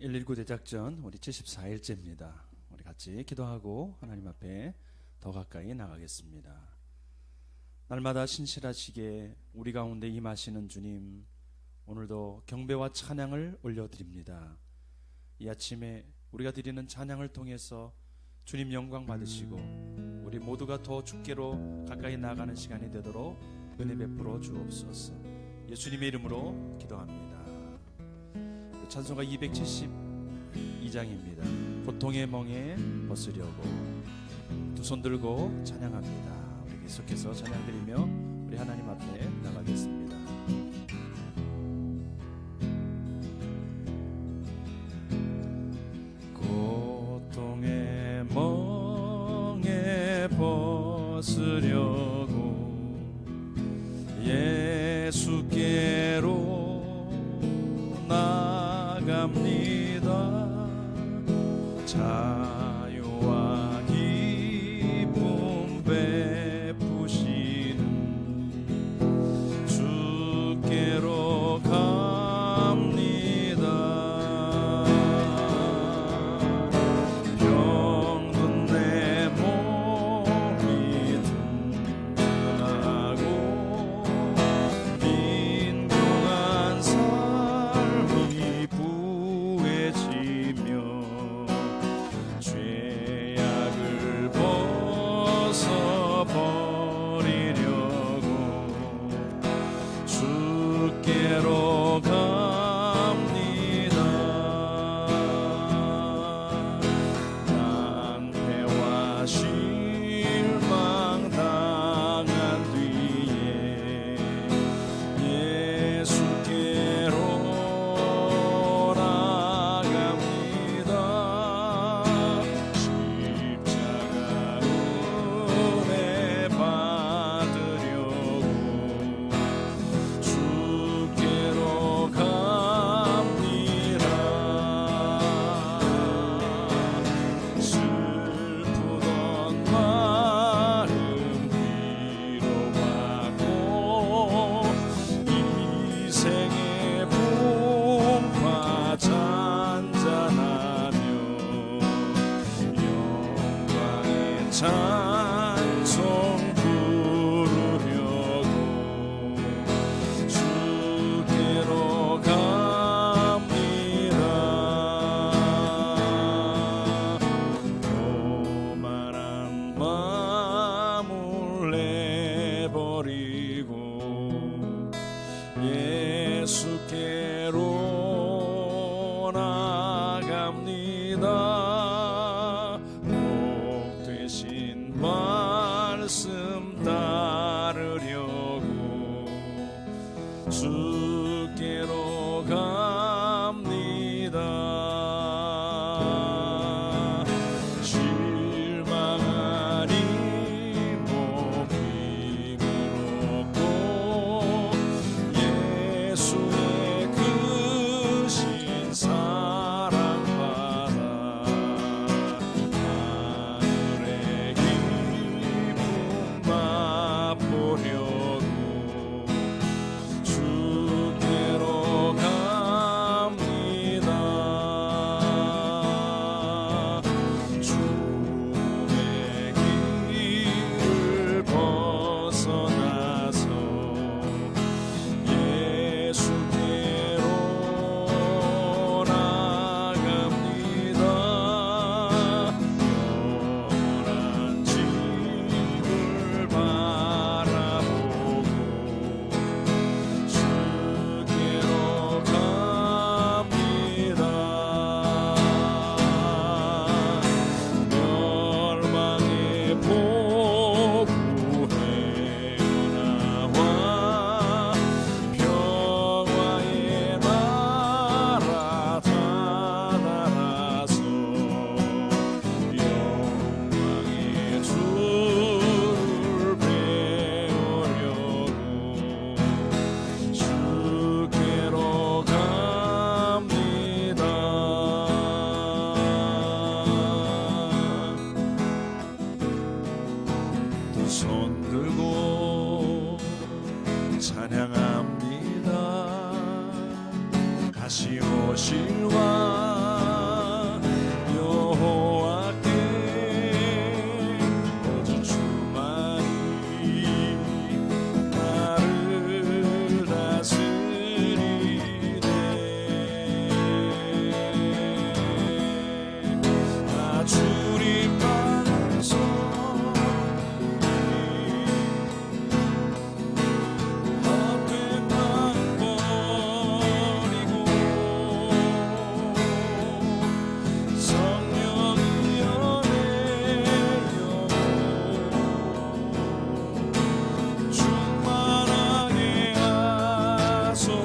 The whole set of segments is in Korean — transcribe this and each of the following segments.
119 대작전 우리 74일째입니다. 우리 같이 기도하고 하나님 앞에 더 가까이 나가겠습니다. 날마다 신실하시게 우리 가운데 임하시는 주님, 오늘도 경배와 찬양을 올려드립니다. 이 아침에 우리가 드리는 찬양을 통해서 주님 영광 받으시고 우리 모두가 더 주께로 가까이 나가는 시간이 되도록 은혜 베풀어 주옵소서. 예수님의 이름으로 기도합니다. 찬송가 272장입니다. 고통의 멍에 벗으려고. 두 손 들고 찬양합니다. 우리 계속해서 찬양드리며 우리 하나님 앞에 나가겠습니다. 고통의 멍에 벗으려고 예수께로 나갑니다. 자유와 기쁨 베푸시는 주께로 갑니다. 병든 내 몸이 든든하고 빈곤한 삶이 부해지며 죄악을 벗어버리려고 주께로 갑니다. 낭패와 실망 당한 뒤에 예수께로 나갑니다. 십자가 은혜 받으려고 주께로 갑니다. 슬프던 마음 위로받고 이생의 풍파 잔잔하며 영광의 찬송 부르려고 주께로 갑니다. 교만한 마음을 내버리고 예수께로 나갑니다. 복 되신 말씀 따르려고 주께로 갑니다. 실망하니 몸이 무겁고 예수의 크신 사랑 받아 하늘의 기쁨 맛보려고 주께로 갑니다. 죽음의 길을 벗어나서 예수께로 나갑니다. 영원한 집을 바라보고 주께로 갑니다. 멸망의 복구해 나와 평화의 나라 다다라서 영광의 주를 배우려고 주께로 갑니다. 두 손 들고 찬양합니다. 다시 오실 왕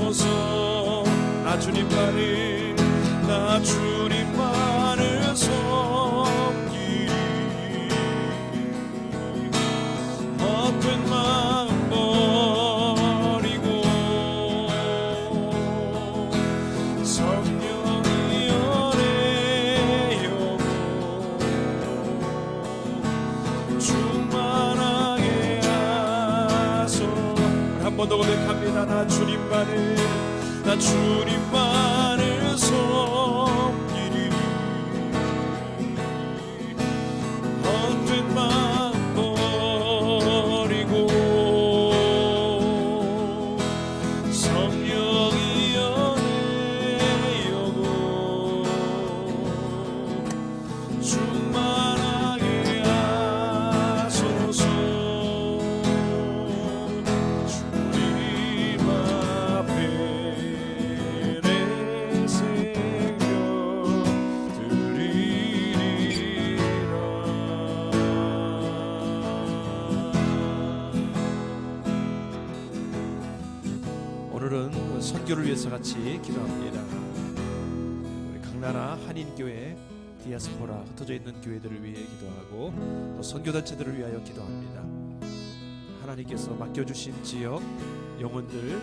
하소서. 나 주님만을 섬기리. 헛된 마음 버리고 성령이 연애여고 충만하게 하소. 한 번 더 고백합니다. 나 주님만을 섬기리. 헛된 마음 버리고 성령이 연애여고 충만하게 하소서. 주님 앞에 내 생명 드리리라. 오늘은 선교를 위해서 같이 기도합니다. 우리 강나라 한인교회 디아스포라 흩어져 있는 교회들을 위해 기도하고 또 선교단체들을 위하여 기도합니다. 하나님께서 맡겨주신 지역 영혼들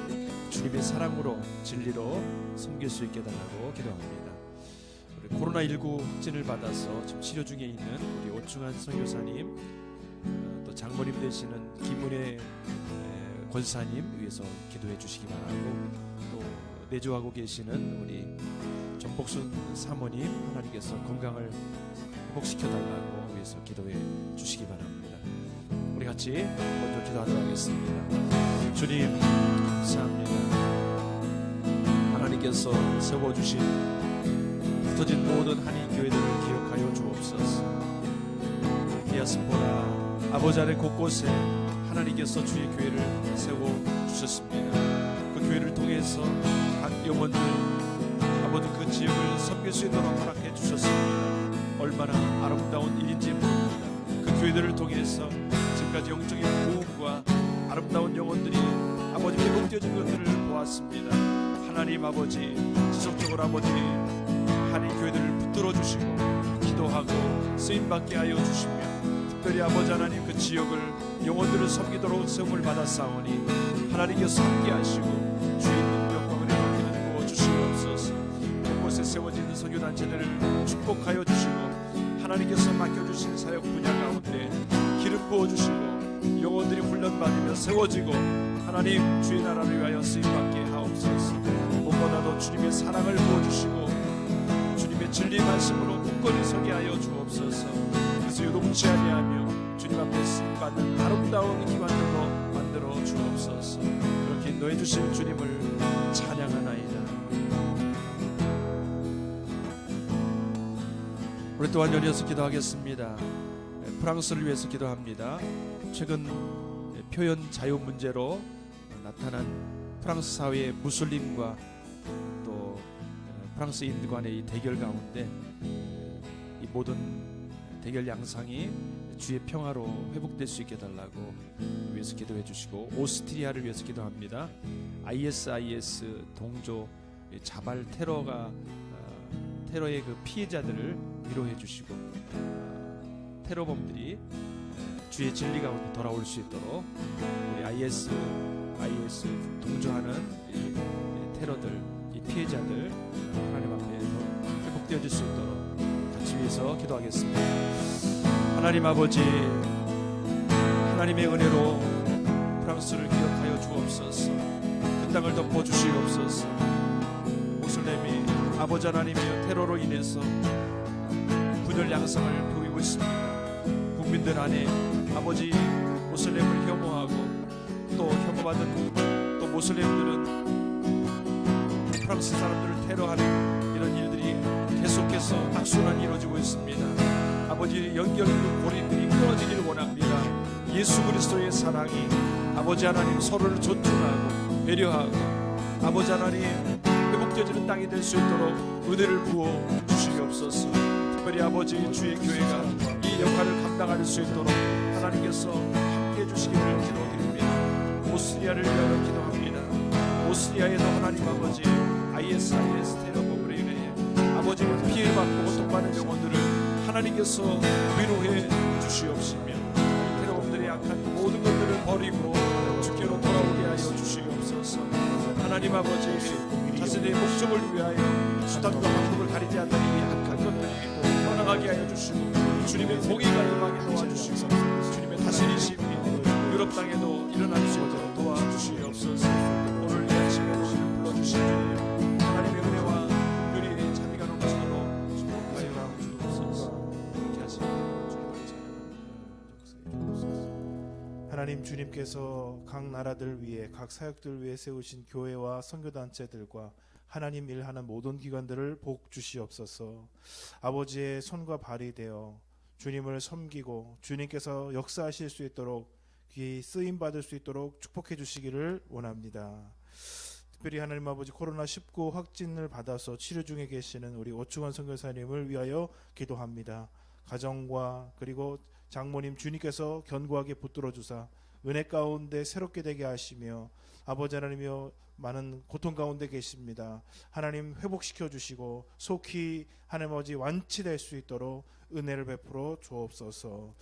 주님의 사랑으로 진리로 섬길 수 있게 해달라고 기도합니다. 우리 코로나19 확진을 받아서 지금 치료 중에 있는 우리 오충환 선교사님, 또 장모님 되시는 김은혜 권사님 위해서 기도해 주시기 바라고, 또 내조하고 계시는 우리 전복순 사모님 하나님께서 건강을 회복시켜 달라고 위해서 기도해 주시기 바랍니다. 우리 같이 먼저 기도하도록 하겠습니다. 주님 감사합니다. 하나님께서 세워주신 흩어진 모든 한인교회들을 기억하여 주옵소서. 디아스포라 아버지 안에 곳곳에 하나님께서 주의 교회를 세워주셨습니다. 그 교회를 통해서 각 영혼들 아버지 그 지역을 섬길 수 있도록 허락해 주셨습니다. 얼마나 아름다운 일인지 모릅니다. 그 교회들을 통해서 지금까지 영적인 부흥과 아름다운 영혼들이 아버지 회복되어진 것들을 보았습니다. 하나님 아버지 지속적으로 아버지 한인 교회들을 붙들어 주시고 기도하고 쓰임받게 하여 주시며, 특별히 아버지 하나님 그 지역을 영혼들을 섬기도록 세움을 받았사오니 하나님께서 함께 하시고 주의 능력과 은혜로 기름 부어 주시옵소서. 곳곳에 세워지는 선교단체들을 축복하여 주시고 하나님께서 맡겨주신 사역 분야 가운데 기름 부어 주시고 영혼들이 훈련받으며 세워지고 하나님 주의 나라를 위하여 쓰임받게 하옵소서. 무엇보다도 주님의 사랑을 부어주시고 주님의 진리 말씀으로 굳건히 서게 하여 주옵소서. 그래서 요동치 아니하며 주님 앞에 쓰임받는 아름다운 기관들로 만들어 주옵소서. 그렇게 인도해 주실 주님을 찬양하나이다. 우리 또한 연이어서 기도하겠습니다. 프랑스를 위해서 기도합니다. 최근 표현 자유 문제로 나타난 프랑스 사회의 무슬림과 또 프랑스인들 간의 이 대결 가운데 이 모든 대결 양상이 주의 평화로 회복될 수 있게 해달라고 위해서 기도해 주시고, 오스트리아를 위해서 기도합니다. ISIS 동조 자발 테러의 그 피해자들을 위로해 주시고 테러범들이 주의 진리 가운데 돌아올 수 있도록 우리 IS 동조하는 이 테러들, 이 피해자들 하나님 앞에 회복되어질 수 있도록 같이 위해서 기도하겠습니다. 하나님 아버지, 하나님의 은혜로 프랑스를 기억하여 주옵소서. 그 땅을 덮어주시옵소서. 모슬렘이 아버지 하나님이여 테러로 인해서 분열 양상을 보이고 있습니다. 국민들 안에 아버지 모슬렘을 혐오하고 또 혐오받은 또 모슬렘들은 프랑스 사람들을 테러하는 이런 일들이 계속해서 악순환이 이루어지고 있습니다. 아버지 연결된 고리들이 끊어지기를 원합니다. 예수 그리스도의 사랑이 아버지 하나님 서로를 존중하고 배려하고 아버지 하나님 회복되어지는 땅이 될 수 있도록 은혜를 부어 주시옵소서. 특별히 아버지 주의 교회가 이 역할을 감당할 수 있도록 하나님께서 함께해 주시기를 기도드립니다. 오스트리아를 위하여 기도합니다. 오스트리아에도 하나님 아버지 IS 테러범으로 인해 아버지는 피해받고 고통받는 영혼들을 하나님께서 위로해 주시옵시며 테러범들의 약한 모든 것들을 버리고 주께로 돌아오게 하여 주시옵소서. 하나님 아버지 자신의 목적을 위하여 수단과 방법을 가리지 않는 이 약한 것들이 떠나가게 하여 주시고 주님의 공의가 임하게 도와주시고 주님의 다스리심이 유럽 땅에도 일어날 수 있도록 도와주시옵소서. 오늘 이 아침에 우리를 불러주신 주님 하나님의 은혜와 특별히 자비가 넘치도록 축복하여 주옵소서. 그렇게 하시고 주님을 하나님, 주님께서 각 나라들 위해 각 사역들 위해 세우신 교회와 선교단체들과 하나님 일하는 모든 기관들을 복 주시옵소서. 아버지의 손과 발이 되어 주님을 섬기고 주님께서 역사하실 수 있도록 귀히 쓰임 받을 수 있도록 축복해 주시기를 원합니다. 특별히 하나님 아버지 코로나19 확진을 받아서 치료 중에 계시는 우리 오충원 선교사님을 위하여 기도합니다. 가정과 그리고 장모님 주님께서 견고하게 붙들어 주사 은혜 가운데 새롭게 되게 하시며 아버지 하나님이여 많은 고통 가운데 계십니다. 하나님 회복시켜 주시고 속히 하나님 아버지 완치될 수 있도록 은혜를 베풀어 주옵소서.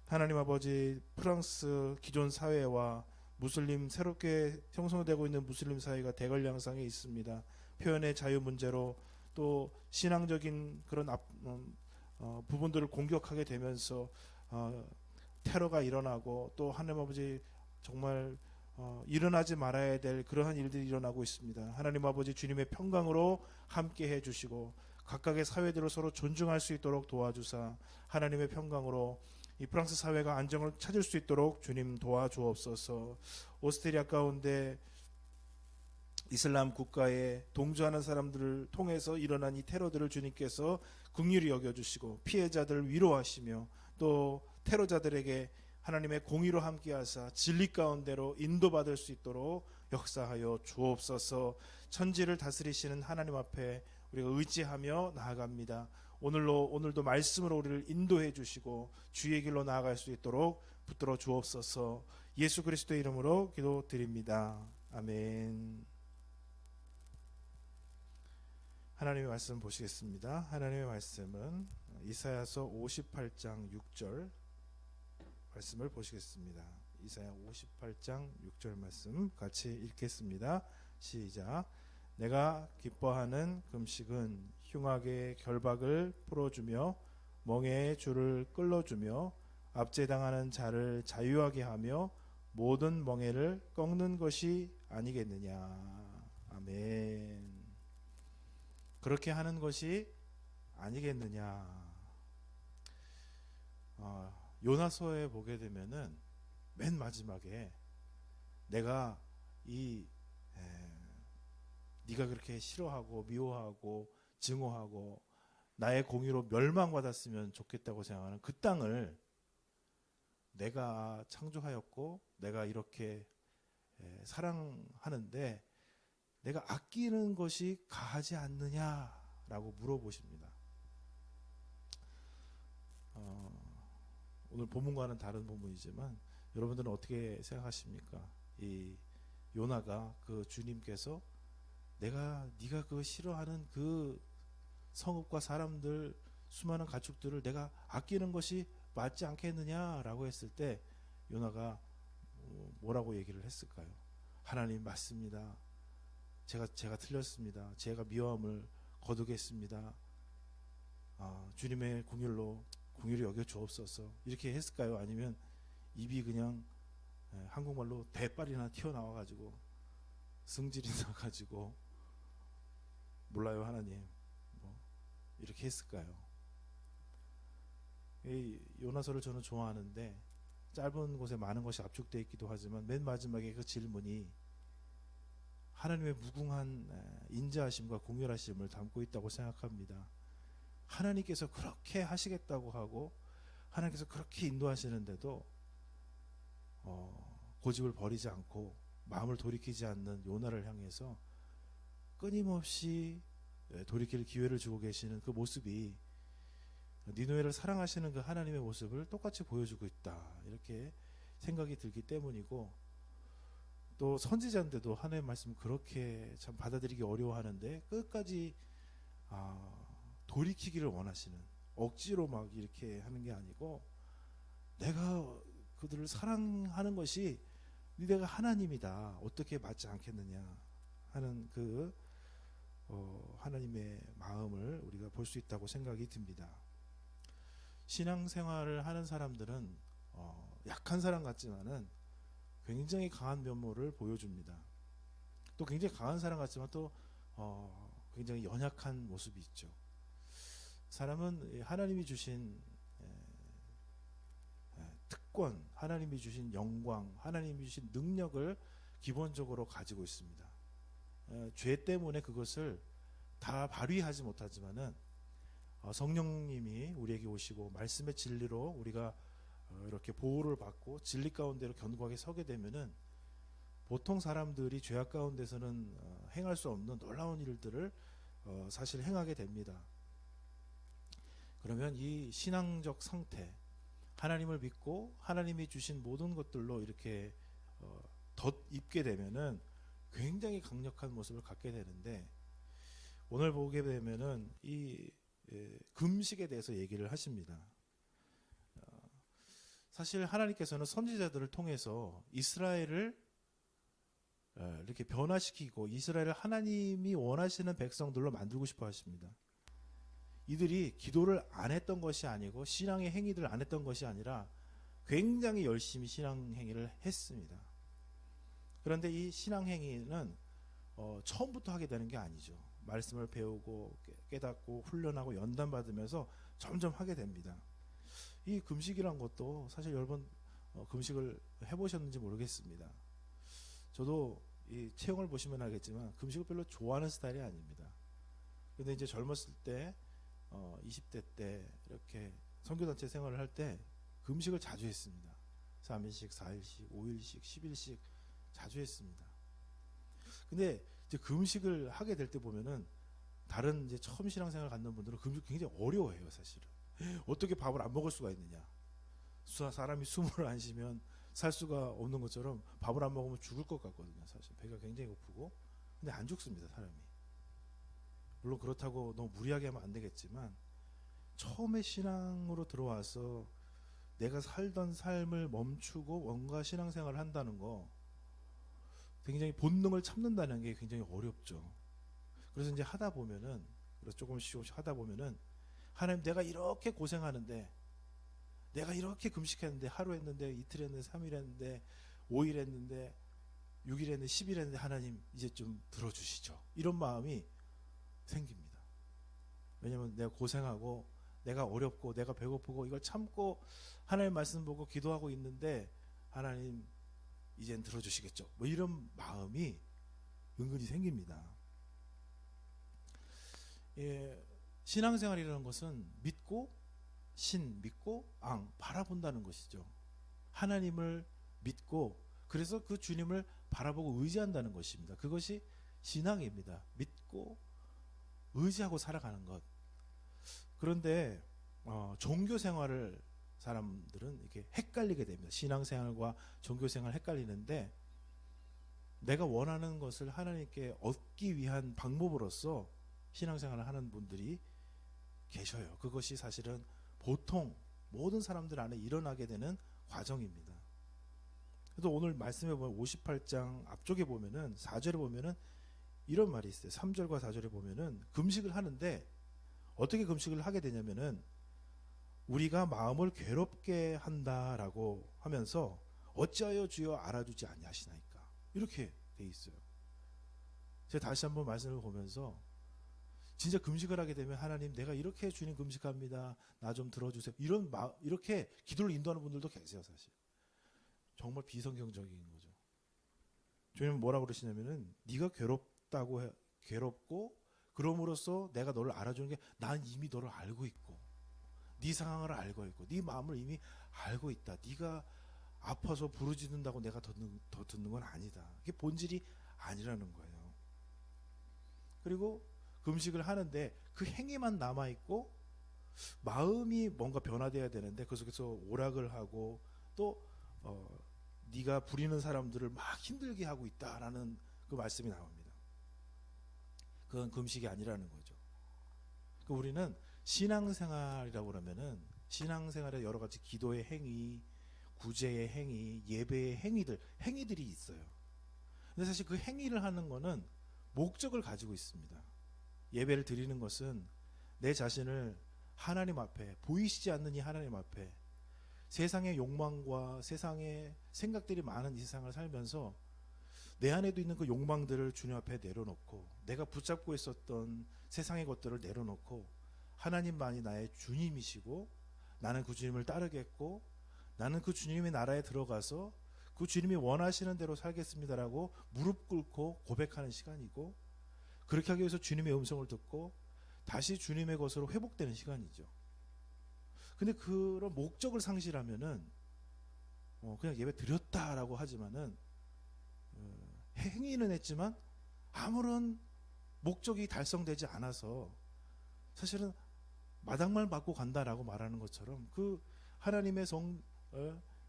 하나님 아버지 프랑스 기존 사회와 무슬림 새롭게 형성되고 있는 무슬림 사회가 대걸 양상에 있습니다. 표현의 자유 문제로 또 신앙적인 그런 부분들을 공격하게 되면서 테러가 일어나고 또 하나님 아버지 정말 일어나지 말아야 될 그러한 일들이 일어나고 있습니다. 하나님 아버지 주님의 평강으로 함께 해주시고 각각의 사회들을 서로 존중할 수 있도록 도와주사 하나님의 평강으로 이 프랑스 사회가 안정을 찾을 수 있도록 주님 도와주옵소서. 오스트리아 가운데 이슬람 국가에 동조하는 사람들을 통해서 일어난 이 테러들을 주님께서 긍휼히 여겨주시고 피해자들을 위로하시며 또 테러자들에게 하나님의 공의로 함께하사 진리 가운데로 인도받을 수 있도록 역사하여 주옵소서. 천지를 다스리시는 하나님 앞에 우리가 의지하며 나아갑니다. 오늘도 말씀으로 우리를 인도해 주시고 주의 길로 나아갈 수 있도록 붙들어 주옵소서. 예수 그리스도의 이름으로 기도드립니다. 아멘. 하나님의 말씀 보시겠습니다. 하나님의 말씀은 이사야서 58장 6절 말씀을 보시겠습니다. 이사야 58장 6절 말씀 같이 읽겠습니다. 시작. 내가 기뻐하는 금식은 흉악의 결박을 풀어주며 멍에의 줄을 끌어주며 압제당하는 자를 자유하게 하며 모든 멍에를 꺾는 것이 아니겠느냐. 아멘. 그렇게 하는 것이 아니겠느냐. 요나서에 보게 되면은 맨 마지막에 내가 네가 그렇게 싫어하고 미워하고 증오하고 나의 공의로 멸망받았으면 좋겠다고 생각하는 그 땅을 내가 창조하였고 내가 이렇게 사랑하는데 내가 아끼는 것이 가하지 않느냐라고 물어보십니다. 오늘 본문과는 다른 본문이지만 여러분들은 어떻게 생각하십니까? 이 요나가 그 주님께서 네가 그 싫어하는 그 성읍과 사람들 수많은 가축들을 내가 아끼는 것이 맞지 않겠느냐라고 했을 때 요나가 뭐라고 얘기를 했을까요? 하나님 맞습니다. 제가 틀렸습니다. 제가 미워함을 거두겠습니다. 주님의 궁휼히 여겨 주옵소서. 이렇게 했을까요? 아니면 입이 그냥 한국말로 대빨이나 튀어나와 가지고 승질이 나 가지고 몰라요 하나님 이렇게 했을까요? 이 요나서를 저는 좋아하는데 짧은 곳에 많은 것이 압축되어 있기도 하지만 맨 마지막에 그 질문이 하나님의 무궁한 인자하심과 공렬하심을 담고 있다고 생각합니다. 하나님께서 그렇게 하시겠다고 하고 하나님께서 그렇게 인도하시는데도 고집을 버리지 않고 마음을 돌이키지 않는 요나를 향해서 끊임없이 돌이킬 기회를 주고 계시는 그 모습이 니느웨를 사랑하시는 그 하나님의 모습을 똑같이 보여주고 있다 이렇게 생각이 들기 때문이고 또 선지자인데도 하나님의 말씀 그렇게 참 받아들이기 어려워하는데 끝까지 돌이키기를 원하시는, 억지로 막 이렇게 하는 게 아니고 내가 그들을 사랑하는 것이 내가 하나님이다, 어떻게 맞지 않겠느냐 하는 그 하나님의 마음을 우리가 볼 수 있다고 생각이 듭니다. 신앙생활을 하는 사람들은 약한 사람 같지만은 굉장히 강한 면모를 보여줍니다. 또 굉장히 강한 사람 같지만 또 굉장히 연약한 모습이 있죠. 사람은 하나님이 주신 특권, 하나님이 주신 영광, 하나님이 주신 능력을 기본적으로 가지고 있습니다. 죄 때문에 그것을 다 발휘하지 못하지만은 성령님이 우리에게 오시고 말씀의 진리로 우리가 이렇게 보호를 받고 진리 가운데로 견고하게 서게 되면은 보통 사람들이 죄악 가운데서는 행할 수 없는 놀라운 일들을 사실 행하게 됩니다. 그러면 이 신앙적 상태, 하나님을 믿고 하나님이 주신 모든 것들로 이렇게 덧입게 되면은 굉장히 강력한 모습을 갖게 되는데, 오늘 보게 되면은 이 금식에 대해서 얘기를 하십니다. 사실 하나님께서는 선지자들을 통해서 이스라엘을 이렇게 변화시키고 이스라엘을 하나님이 원하시는 백성들로 만들고 싶어 하십니다. 이들이 기도를 안 했던 것이 아니고 신앙의 행위들을 안 했던 것이 아니라 굉장히 열심히 신앙 행위를 했습니다. 그런데 이 신앙 행위는 처음부터 하게 되는 게 아니죠. 말씀을 배우고 깨닫고 훈련하고 연단받으면서 점점 하게 됩니다. 이 금식이란 것도 사실 여러 번 금식을 해보셨는지 모르겠습니다. 저도 이 체형을 보시면 알겠지만 금식을 별로 좋아하는 스타일이 아닙니다. 근데 이제 젊었을 때 20대 때 이렇게 선교단체 생활을 할 때 금식을 자주 했습니다. 3일씩, 4일씩, 5일씩, 10일씩 자주 했습니다. 근데 이제 금식을 하게 될 때 보면은 다른 이제 처음 신앙생활 갖는 분들은 금식 굉장히 어려워해요, 사실은. 어떻게 밥을 안 먹을 수가 있느냐. 사람이 숨을 안 쉬면 살 수가 없는 것처럼 밥을 안 먹으면 죽을 것 같거든요, 사실. 배가 굉장히 고프고. 근데 안 죽습니다, 사람이. 물론 그렇다고 너무 무리하게 하면 안 되겠지만, 처음에 신앙으로 들어와서 내가 살던 삶을 멈추고 뭔가 신앙생활을 한다는 거, 굉장히 본능을 참는다는 게 굉장히 어렵죠. 그래서 이제 하다 보면은, 그래서 조금씩 하다 보면은, 하나님, 내가 이렇게 고생하는데, 내가 이렇게 금식했는데, 하루 했는데, 이틀 했는데, 3일 했는데, 5일 했는데, 6일 했는데, 10일 했는데, 하나님 이제 좀 들어주시죠. 이런 마음이 생깁니다. 왜냐면 내가 고생하고 내가 어렵고 내가 배고프고 이걸 참고 하나님 말씀 보고 기도하고 있는데, 하나님 이젠 들어주시겠죠, 뭐 이런 마음이 은근히 생깁니다. 신앙생활이라는 것은 믿고 앙 바라본다는 것이죠. 하나님을 믿고 그래서 그 주님을 바라보고 의지한다는 것입니다. 그것이 신앙입니다. 믿고 의지하고 살아가는 것. 그런데 종교 생활을 사람들은 이렇게 헷갈리게 됩니다. 신앙생활과 종교생활 헷갈리는데, 내가 원하는 것을 하나님께 얻기 위한 방법으로서 신앙생활을 하는 분들이 계셔요. 그것이 사실은 보통 모든 사람들 안에 일어나게 되는 과정입니다. 그래서 오늘 말씀해 보면 58장 앞쪽에 보면은 4절에 보면은 이런 말이 있어요. 3절과 4절에 보면은 금식을 하는데 어떻게 금식을 하게 되냐면은 우리가 마음을 괴롭게 한다라고 하면서 어찌하여 주여 알아주지 아니하시나이까, 이렇게 돼 있어요. 제가 다시 한번 말씀을 보면서 진짜 금식을 하게 되면, 하나님 내가 이렇게 주님 금식합니다, 나 좀 들어주세요, 이렇게 기도를 인도하는 분들도 계세요. 사실 정말 비성경적인 거죠. 주님은 뭐라고 그러시냐면은, 네가 괴롭고 그럼으로써 내가 너를 알아주는 게, 난 이미 너를 알고 있고 네 상황을 알고 있고 네 마음을 이미 알고 있다. 네가 아파서 부르짖는다고 내가 더 듣는 건 아니다. 이게 본질이 아니라는 거예요. 그리고 금식을 하는데 그 행위만 남아있고 마음이 뭔가 변화돼야 되는데, 그 속에서 오락을 하고 또 네가 부리는 사람들을 막 힘들게 하고 있다라는 그 말씀이 나옵니다. 그건 금식이 아니라는 거죠. 그 우리는 신앙생활이라고 그러면은 신앙생활에 여러 가지 기도의 행위, 구제의 행위, 예배의 행위들이 있어요. 근데 사실 그 행위를 하는 거는 목적을 가지고 있습니다. 예배를 드리는 것은 내 자신을 하나님 앞에, 보이시지 않는 이 하나님 앞에, 세상의 욕망과 세상의 생각들이 많은 이 세상을 살면서 내 안에도 있는 그 욕망들을 주님 앞에 내려놓고, 내가 붙잡고 있었던 세상의 것들을 내려놓고, 하나님만이 나의 주님이시고 나는 그 주님을 따르겠고 나는 그 주님의 나라에 들어가서 그 주님이 원하시는 대로 살겠습니다라고 무릎 꿇고 고백하는 시간이고, 그렇게 하기 위해서 주님의 음성을 듣고 다시 주님의 것으로 회복되는 시간이죠. 근데 그런 목적을 상실하면은 그냥 예배 드렸다라고 하지만은 행위는 했지만 아무런 목적이 달성되지 않아서 사실은 마당만 받고 간다라고 말하는 것처럼 그 하나님의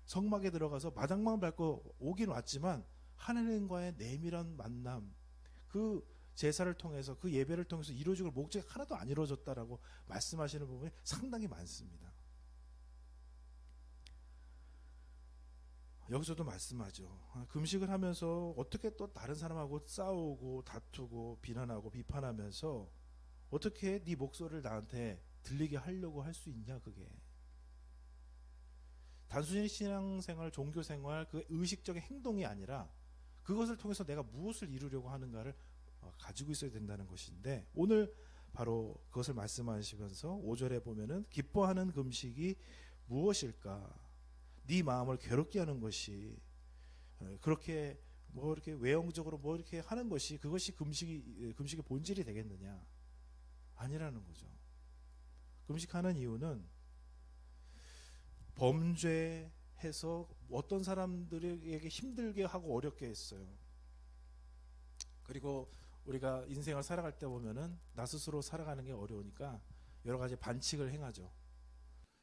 성막에 들어가서 마당만 밟고 오긴 왔지만 하나님과의 내밀한 만남, 그 제사를 통해서, 그 예배를 통해서 이루어질 목적이 하나도 안 이루어졌다라고 말씀하시는 부분이 상당히 많습니다. 여기서도 말씀하죠. 금식을 하면서 어떻게 또 다른 사람하고 싸우고 다투고 비난하고 비판하면서 어떻게 네 목소리를 나한테 들리게 하려고 할 수 있냐. 그게 단순히 신앙생활, 종교생활, 그 의식적인 행동이 아니라 그것을 통해서 내가 무엇을 이루려고 하는가를 가지고 있어야 된다는 것인데, 오늘 바로 그것을 말씀하시면서 5절에 보면은 기뻐하는 금식이 무엇일까? 네 마음을 괴롭게 하는 것이, 그렇게 뭐 이렇게 외형적으로 뭐 이렇게 하는 것이, 그것이 금식의 본질이 되겠느냐? 아니라는 거죠. 금식하는 이유는 범죄해서 어떤 사람들에게 힘들게 하고 어렵게 했어요. 그리고 우리가 인생을 살아갈 때 보면은 나 스스로 살아가는 게 어려우니까 여러 가지 반칙을 행하죠.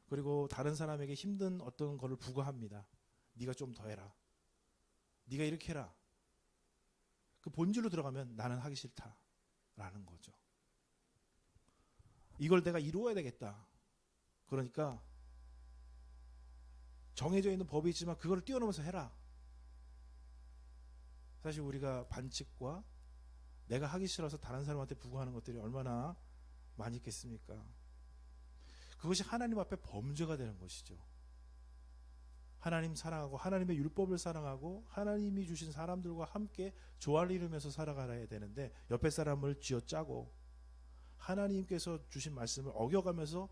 그리고 다른 사람에게 힘든 어떤 거를 부과합니다. 네가 좀 더 해라. 네가 이렇게 해라. 그 본질로 들어가면 나는 하기 싫다라는 거죠. 이걸 내가 이루어야 되겠다. 그러니까 정해져 있는 법이 있지만 그거를 뛰어넘어서 해라. 사실 우리가 반칙과 내가 하기 싫어서 다른 사람한테 부과하는 것들이 얼마나 많이 있겠습니까? 그것이 하나님 앞에 범죄가 되는 것이죠. 하나님 사랑하고 하나님의 율법을 사랑하고 하나님이 주신 사람들과 함께 조화를 이루면서 살아가야 되는데, 옆에 사람을 쥐어짜고 하나님께서 주신 말씀을 어겨가면서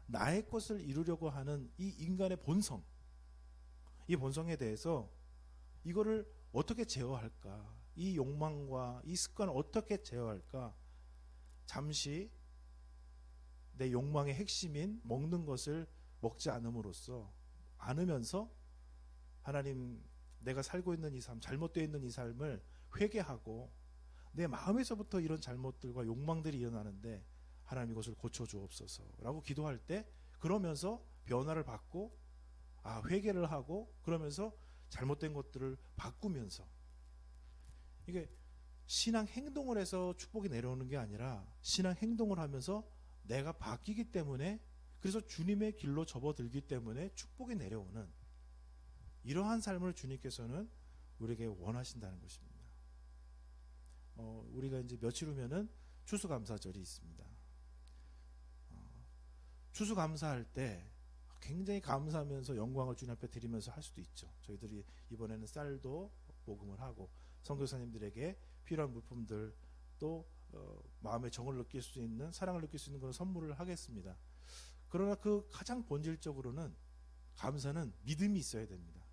나의 것을 이루려고 하는 이 인간의 본성, 이 본성에 대해서 이거를 어떻게 제어할까? 이 욕망과 이 습관을 어떻게 제어할까? 잠시 내 욕망의 핵심인 먹는 것을 먹지 않으면서 하나님, 내가 살고 있는 이 삶, 잘못되어 있는 이 삶을 회개하고 내 마음에서부터 이런 잘못들과 욕망들이 일어나는데 하나님 이것을 고쳐주옵소서라고 기도할 때, 그러면서 변화를 받고 회개를 하고 그러면서 잘못된 것들을 바꾸면서, 이게 신앙 행동을 해서 축복이 내려오는 게 아니라 신앙 행동을 하면서 내가 바뀌기 때문에, 그래서 주님의 길로 접어들기 때문에 축복이 내려오는 이러한 삶을 주님께서는 우리에게 원하신다는 것입니다. 우리가 이제 며칠 후면은 추수감사절이 있습니다. 추수감사할 때 굉장히 감사하면서 영광을 주님 앞에 드리면서 할 수도 있죠. 저희들이 이번에는 쌀도 모금을 하고 선교사님들에게 필요한 물품들, 또 마음의 정을 느낄 수 있는, 사랑을 느낄 수 있는 그런 선물을 하겠습니다. 그러나 그 가장 본질적으로는 감사는 믿음이 있어야 됩니다.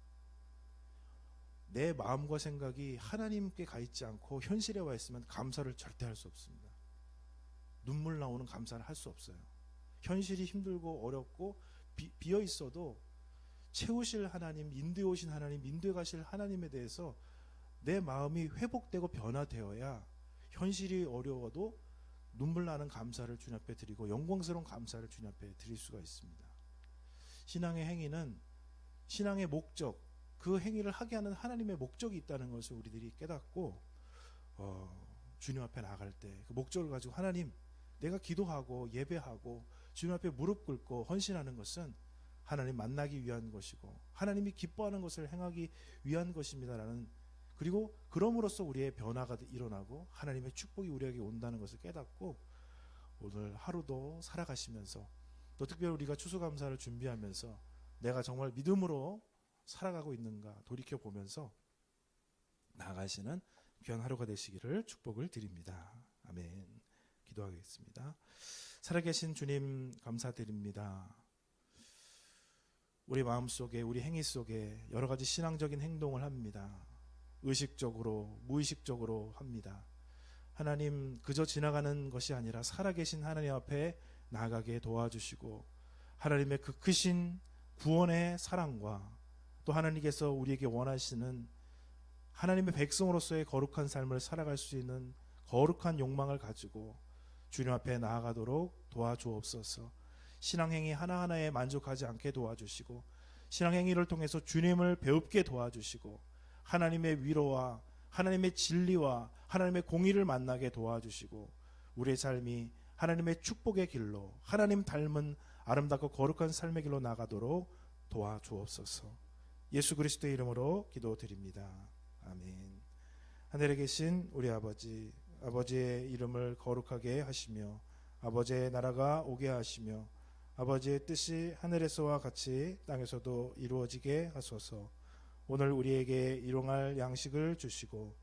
내 마음과 생각이 하나님께 가 있지 않고 현실에 와 있으면 감사를 절대 할 수 없습니다. 눈물 나오는 감사를 할 수 없어요. 현실이 힘들고 어렵고 비어 있어도 채우실 하나님, 인도해 오신 하나님, 인도해 가실 하나님에 대해서 내 마음이 회복되고 변화되어야 현실이 어려워도 눈물 나는 감사를 주님 앞에 드리고 영광스러운 감사를 주님 앞에 드릴 수가 있습니다. 신앙의 행위는 신앙의 목적, 그 행위를 하게 하는 하나님의 목적이 있다는 것을 우리들이 깨닫고 주님 앞에 나갈 때 그 목적을 가지고 하나님, 내가 기도하고 예배하고 주님 앞에 무릎 꿇고 헌신하는 것은 하나님 만나기 위한 것이고 하나님이 기뻐하는 것을 행하기 위한 것입니다라는, 그리고 그럼으로써 우리의 변화가 일어나고 하나님의 축복이 우리에게 온다는 것을 깨닫고 오늘 하루도 살아가시면서, 또 특별히 우리가 추수감사를 준비하면서 내가 정말 믿음으로 살아가고 있는가 돌이켜보면서 나아가시는 귀한 하루가 되시기를 축복을 드립니다. 아멘. 기도하겠습니다. 살아계신 주님 감사드립니다. 우리 마음속에, 우리 행위 속에 여러 가지 신앙적인 행동을 합니다. 의식적으로, 무의식적으로 합니다. 하나님, 그저 지나가는 것이 아니라 살아계신 하나님 앞에 나아가게 도와주시고 하나님의 그 크신 구원의 사랑과 또 하나님께서 우리에게 원하시는 하나님의 백성으로서의 거룩한 삶을 살아갈 수 있는 거룩한 욕망을 가지고 주님 앞에 나아가도록 도와주옵소서. 신앙행위 하나하나에 만족하지 않게 도와주시고 신앙행위를 통해서 주님을 배웁게 도와주시고 하나님의 위로와 하나님의 진리와 하나님의 공의를 만나게 도와주시고 우리의 삶이 하나님의 축복의 길로, 하나님 닮은 아름답고 거룩한 삶의 길로 나가도록 도와주옵소서. 예수 그리스도의 이름으로 기도드립니다. 아멘. 하늘에 계신 우리 아버지, 아버지의 이름을 거룩하게 하시며 아버지의 나라가 오게 하시며 아버지의 뜻이 하늘에서와 같이 땅에서도 이루어지게 하소서. 오늘 우리에게 일용할 양식을 주시고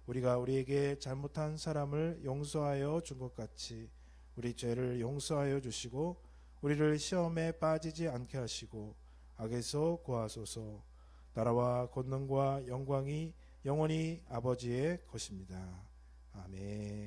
우리가 우리에게 잘못한 사람을 용서하여 준 것 같이 우리 죄를 용서하여 주시고 우리를 시험에 빠지지 않게 하시고 악에서 구하소서. 나라와 권능과 영광이 영원히 아버지의 것입니다. 아멘.